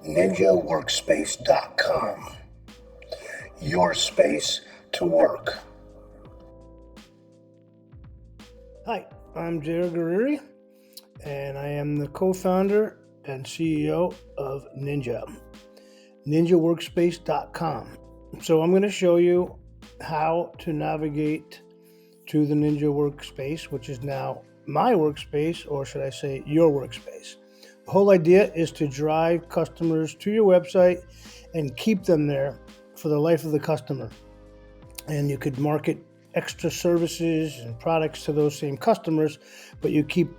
NYNJAworkspace.com. Your space to work. Hi, I'm Jared Guerreri, and I am the co-founder and CEO of NYNJA. NYNJAworkspace.com. So I'm going to show you how to navigate to the NYNJA workspace, which is now my workspace, or should I say your workspace. The whole idea is to drive customers to your website and keep them there for the life of the customer. And you could market extra services and products to those same customers, but you keep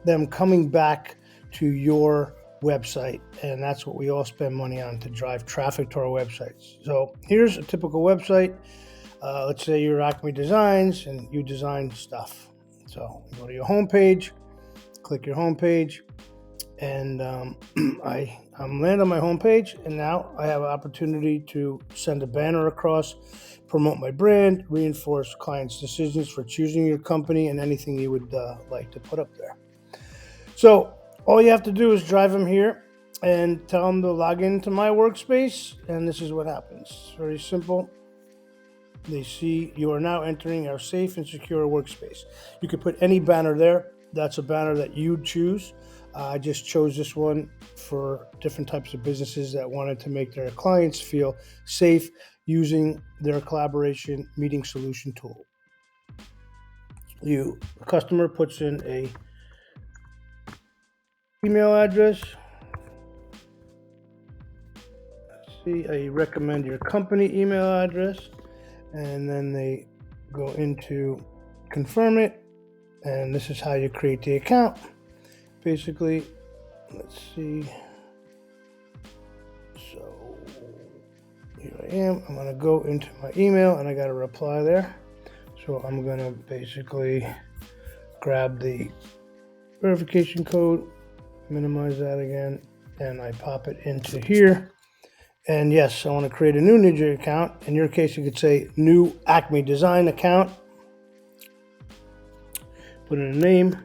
them coming back to your website. And that's what we all spend money on, to drive traffic to our websites. So here's a typical website. Let's say you're Acme Designs and you design stuff. So you go to your homepage, click your homepage, and I'm landing on my homepage, and now I have an opportunity to send a banner across, promote my brand, reinforce clients' decisions for choosing your company, and anything you would like to put up there. So all you have to do is drive them here and tell them to log into my workspace, and this is what happens. Very simple. They see you are now entering our safe and secure workspace. You could put any banner there. That's a banner that you choose. I just chose this one for different types of businesses that wanted to make their clients feel safe using their collaboration meeting solution tool. The customer puts in a email address. Let's see, I recommend your company email address, and then they go into confirm it, and this is how you create the account. Basically, let's see. So here I am. I'm going to go into my email, and I got a reply there. So I'm going to basically grab the verification code, minimize that again, and I pop it into here. And yes, I want to create a new NYNJA account. In your case, you could say new Acme Design account. Put in a name.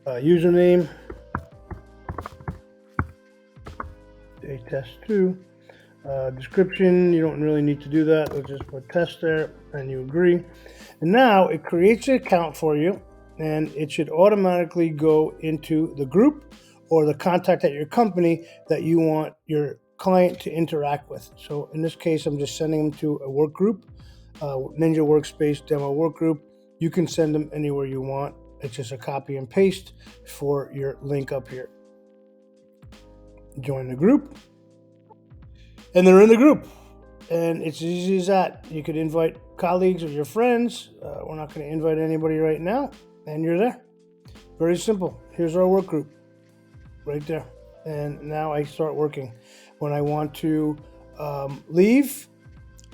Username, a test 2. Description, you don't really need to do that. Let's just put test there, and you agree. And now it creates an account for you, and it should automatically go into the group or the contact at your company that you want your client to interact with. So in this case, I'm just sending them to a work group, NYNJA Workspace Demo Work Group. You can send them anywhere you want. It's just a copy and paste for your link up here. Join the group, and they're in the group. And it's as easy as that. You could invite colleagues or your friends. We're not going to invite anybody right now, and you're there. Very simple. Here's our work group right there. And now I start working. When I want to leave,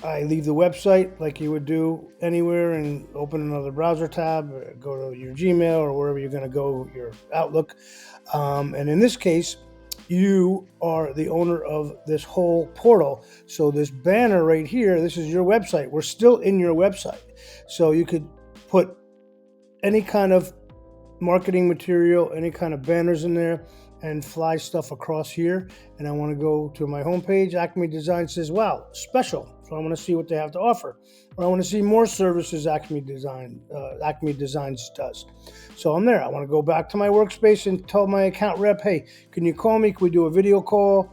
I leave the website like you would do anywhere and open another browser tab, or go to your Gmail or wherever you're going to go, your Outlook. And in this case, you are the owner of this whole portal. So this banner right here, this is your website. We're still in your website. So you could put any kind of marketing material, any kind of banners in there, and fly stuff across here. And I want to go to my homepage. Acme Design says, wow, special. So I want to see what they have to offer. Or I want to see more services Acme Designs does. So I'm there. I want to go back to my workspace and tell my account rep, hey, can you call me? Can we do a video call?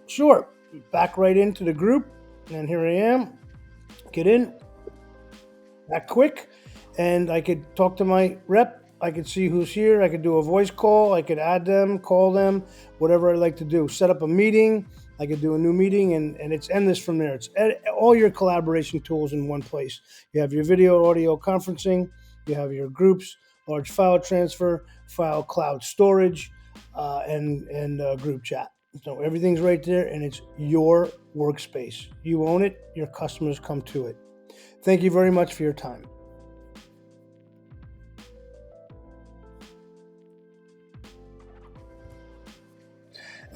Sure. Back right into the group. And here I am. Get in. That quick. And I could talk to my rep. I could see who's here. I could do a voice call. I could add them, call them, whatever I'd like to do. Set up a meeting. I could do a new meeting, and it's endless from there. It's all your collaboration tools in one place. You have your video, audio conferencing. You have your groups, large file transfer, file cloud storage, and group chat. So everything's right there, and it's your workspace. You own it. Your customers come to it. Thank you very much for your time.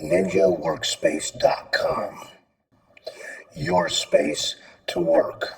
NYNJAworkspace.com. Your space to work.